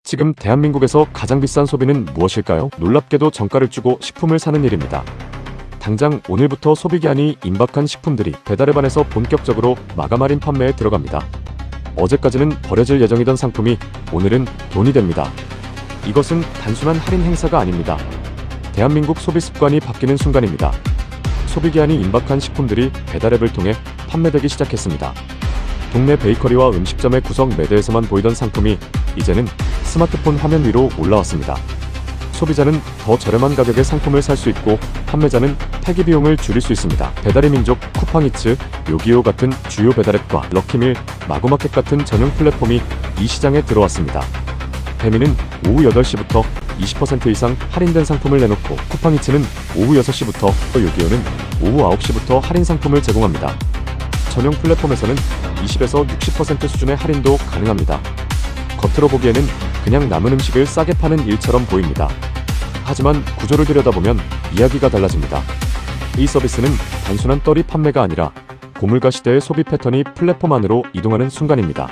지금 대한민국에서 가장 비싼 소비는 무엇일까요? 놀랍게도 정가를 주고 식품을 사는 일입니다. 당장 오늘부터 소비기한이 임박한 식품들이 배달앱안에서 본격적으로 마감 할인 판매에 들어갑니다. 어제까지는 버려질 예정이던 상품이 오늘은 돈이 됩니다. 이것은 단순한 할인 행사가 아닙니다. 대한민국 소비 습관이 바뀌는 순간입니다. 소비기한이 임박한 식품들이 배달앱을 통해 판매되기 시작했습니다. 동네 베이커리와 음식점의 구석 매대에서만 보이던 상품이 이제는 스마트폰 화면 위로 올라왔습니다. 소비자는 더 저렴한 가격의 상품을 살 수 있고 판매자는 폐기 비용을 줄일 수 있습니다. 배달의 민족, 쿠팡이츠, 요기요 같은 주요 배달앱과 럭키밀, 마구마켓 같은 전용 플랫폼이 이 시장에 들어왔습니다. 배미는 오후 8시부터 20% 이상 할인된 상품을 내놓고 쿠팡이츠는 오후 6시부터, 요기요는 오후 9시부터 할인 상품을 제공합니다. 전용 플랫폼에서는 20에서 60% 수준의 할인도 가능합니다. 겉으로 보기에는 그냥 남은 음식을 싸게 파는 일처럼 보입니다. 하지만 구조를 들여다보면 이야기가 달라집니다. 이 서비스는 단순한 떨이 판매가 아니라 고물가 시대의 소비 패턴이 플랫폼 안으로 이동하는 순간입니다.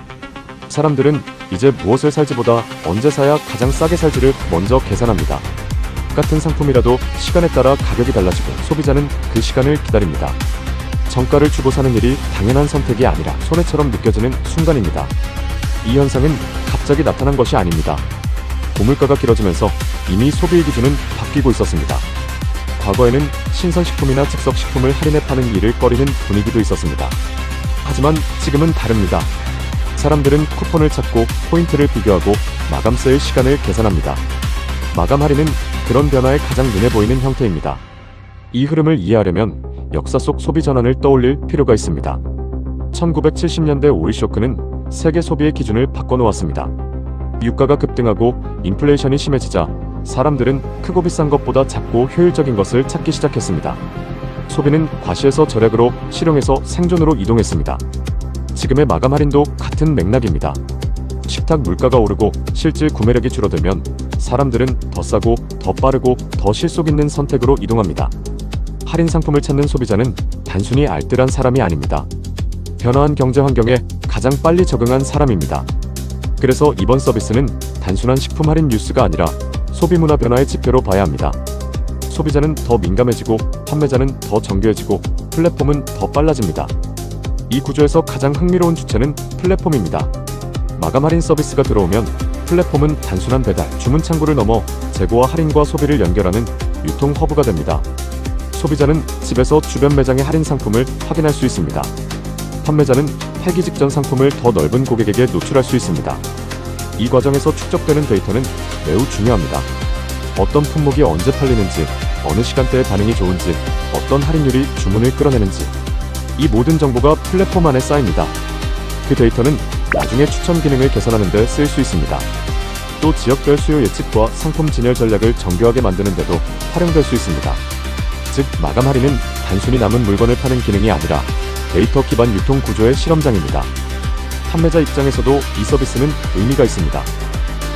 사람들은 이제 무엇을 살지보다 언제 사야 가장 싸게 살지를 먼저 계산합니다. 같은 상품이라도 시간에 따라 가격이 달라지고 소비자는 그 시간을 기다립니다. 정가를 주고 사는 일이 당연한 선택이 아니라 손해처럼 느껴지는 순간입니다. 이 현상은 갑자기 나타난 것이 아닙니다. 고물가가 길어지면서 이미 소비의 기준은 바뀌고 있었습니다. 과거에는 신선식품이나 즉석식품을 할인해 파는 일을 꺼리는 분위기도 있었습니다. 하지만 지금은 다릅니다. 사람들은 쿠폰을 찾고 포인트를 비교하고 마감 세일 시간을 계산합니다. 마감 할인은 그런 변화의 가장 눈에 보이는 형태입니다. 이 흐름을 이해하려면 역사 속 소비 전환을 떠올릴 필요가 있습니다. 1970년대 오일 쇼크는 세계 소비의 기준을 바꿔놓았습니다. 유가가 급등하고 인플레이션이 심해지자 사람들은 크고 비싼 것보다 작고 효율적인 것을 찾기 시작했습니다. 소비는 과시에서 절약으로, 실용에서 생존으로 이동했습니다. 지금의 마감 할인도 같은 맥락입니다. 식탁 물가가 오르고 실질 구매력이 줄어들면 사람들은 더 싸고 더 빠르고 더 실속 있는 선택으로 이동합니다. 할인 상품을 찾는 소비자는 단순히 알뜰한 사람이 아닙니다. 변화한 경제 환경에 가장 빨리 적응한 사람입니다. 그래서 이번 서비스는 단순한 식품 할인 뉴스가 아니라 소비 문화 변화의 지표로 봐야 합니다. 소비자는 더 민감해지고 판매자는 더 정교해지고 플랫폼은 더 빨라집니다. 이 구조에서 가장 흥미로운 주체는 플랫폼입니다. 마감 할인 서비스가 들어오면 플랫폼은 단순한 배달, 주문 창구를 넘어 재고와 할인과 소비를 연결하는 유통 허브가 됩니다. 소비자는 집에서 주변 매장의 할인 상품을 확인할 수 있습니다. 판매자는 폐기 직전 상품을 더 넓은 고객에게 노출할 수 있습니다. 이 과정에서 축적되는 데이터는 매우 중요합니다. 어떤 품목이 언제 팔리는지, 어느 시간대에 반응이 좋은지, 어떤 할인율이 주문을 끌어내는지, 이 모든 정보가 플랫폼 안에 쌓입니다. 그 데이터는 나중에 추천 기능을 개선하는 데 쓰일 수 있습니다. 또 지역별 수요 예측과 상품 진열 전략을 정교하게 만드는 데도 활용될 수 있습니다. 즉, 마감 할인은 단순히 남은 물건을 파는 기능이 아니라 데이터 기반 유통 구조의 실험장입니다. 판매자 입장에서도 이 서비스는 의미가 있습니다.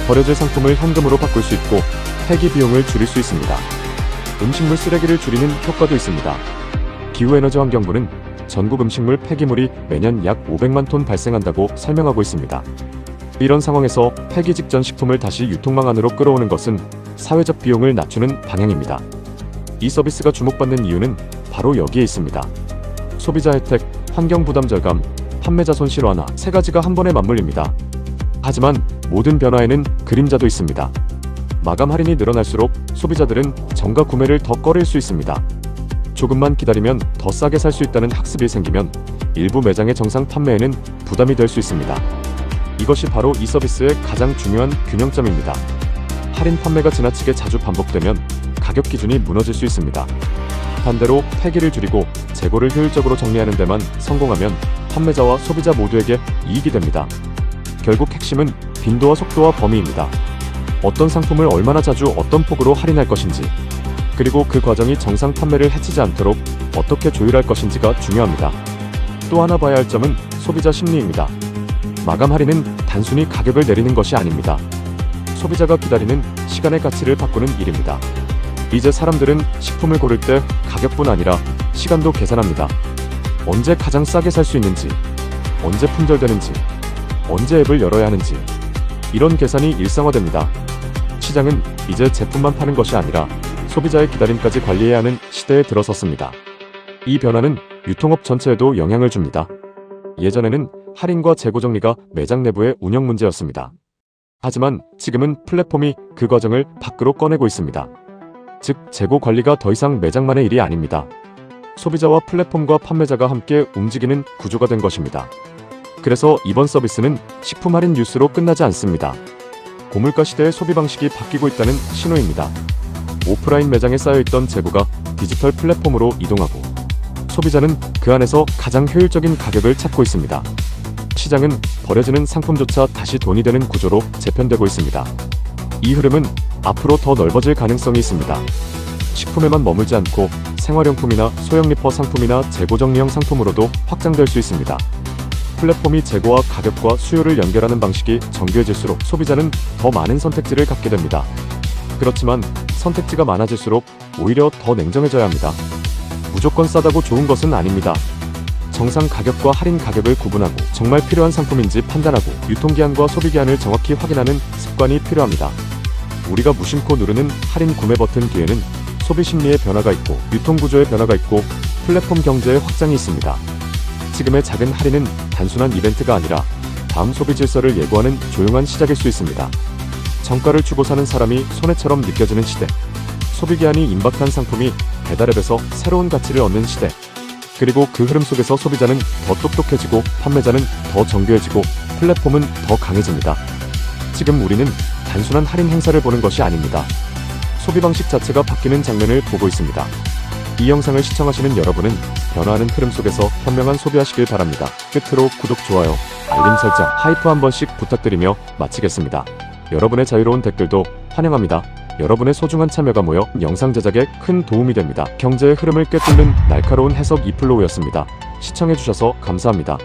버려질 상품을 현금으로 바꿀 수 있고 폐기 비용을 줄일 수 있습니다. 음식물 쓰레기를 줄이는 효과도 있습니다. 기후에너지 환경부는 전국 음식물 폐기물이 매년 약 500만 톤 발생한다고 설명하고 있습니다. 이런 상황에서 폐기 직전 식품을 다시 유통망 안으로 끌어오는 것은 사회적 비용을 낮추는 방향입니다. 이 서비스가 주목받는 이유는 바로 여기에 있습니다. 소비자 혜택, 환경 부담 절감, 판매자 손실 완화, 세 가지가 한 번에 맞물립니다. 하지만 모든 변화에는 그림자도 있습니다. 마감 할인이 늘어날수록 소비자들은 정가 구매를 더 꺼릴 수 있습니다. 조금만 기다리면 더 싸게 살 수 있다는 학습이 생기면 일부 매장의 정상 판매에는 부담이 될 수 있습니다. 이것이 바로 이 서비스의 가장 중요한 균형점입니다. 할인 판매가 지나치게 자주 반복되면 가격 기준이 무너질 수 있습니다. 반대로 폐기를 줄이고 재고를 효율적으로 정리하는 데만 성공하면 판매자와 소비자 모두에게 이익이 됩니다. 결국 핵심은 빈도와 속도와 범위입니다. 어떤 상품을 얼마나 자주 어떤 폭으로 할인할 것인지, 그리고 그 과정이 정상 판매를 해치지 않도록 어떻게 조율할 것인지가 중요합니다. 또 하나 봐야 할 점은 소비자 심리입니다. 마감 할인은 단순히 가격을 내리는 것이 아닙니다. 소비자가 기다리는 시간의 가치를 바꾸는 일입니다. 이제 사람들은 식품을 고를 때 가격뿐 아니라 시간도 계산합니다. 언제 가장 싸게 살 수 있는지, 언제 품절되는지, 언제 앱을 열어야 하는지, 이런 계산이 일상화됩니다. 시장은 이제 제품만 파는 것이 아니라 소비자의 기다림까지 관리해야 하는 시대에 들어섰습니다. 이 변화는 유통업 전체에도 영향을 줍니다. 예전에는 할인과 재고 정리가 매장 내부의 운영 문제였습니다. 하지만 지금은 플랫폼이 그 과정을 밖으로 꺼내고 있습니다. 즉, 재고 관리가 더 이상 매장만의 일이 아닙니다. 소비자와 플랫폼과 판매자가 함께 움직이는 구조가 된 것입니다. 그래서 이번 서비스는 식품 할인 뉴스로 끝나지 않습니다. 고물가 시대의 소비 방식이 바뀌고 있다는 신호입니다. 오프라인 매장에 쌓여있던 재고가 디지털 플랫폼으로 이동하고 소비자는 그 안에서 가장 효율적인 가격을 찾고 있습니다. 시장은 버려지는 상품조차 다시 돈이 되는 구조로 재편되고 있습니다. 이 흐름은 앞으로 더 넓어질 가능성이 있습니다. 식품에만 머물지 않고 생활용품이나 소형 리퍼 상품이나 재고 정리형 상품으로도 확장될 수 있습니다. 플랫폼이 재고와 가격과 수요를 연결하는 방식이 정교해질수록 소비자는 더 많은 선택지를 갖게 됩니다. 그렇지만 선택지가 많아질수록 오히려 더 냉정해져야 합니다. 무조건 싸다고 좋은 것은 아닙니다. 정상 가격과 할인 가격을 구분하고 정말 필요한 상품인지 판단하고 유통기한과 소비기한을 정확히 확인하는 습관이 필요합니다. 우리가 무심코 누르는 할인 구매 버튼 뒤에는 소비 심리의 변화가 있고 유통구조의 변화가 있고 플랫폼 경제의 확장이 있습니다. 지금의 작은 할인은 단순한 이벤트가 아니라 다음 소비 질서를 예고하는 조용한 시작일 수 있습니다. 정가를 주고 사는 사람이 손해처럼 느껴지는 시대, 소비기한이 임박한 상품이 배달앱에서 새로운 가치를 얻는 시대, 그리고 그 흐름 속에서 소비자는 더 똑똑해지고 판매자는 더 정교해지고 플랫폼은 더 강해집니다. 지금 우리는 단순한 할인 행사를 보는 것이 아닙니다. 소비 방식 자체가 바뀌는 장면을 보고 있습니다. 이 영상을 시청하시는 여러분은 변화하는 흐름 속에서 현명한 소비하시길 바랍니다. 끝으로 구독, 좋아요, 알림 설정, 하이프 한 번씩 부탁드리며 마치겠습니다. 여러분의 자유로운 댓글도 환영합니다. 여러분의 소중한 참여가 모여 영상 제작에 큰 도움이 됩니다. 경제의 흐름을 꿰뚫는 날카로운 해석 이플로우였습니다. 시청해주셔서 감사합니다.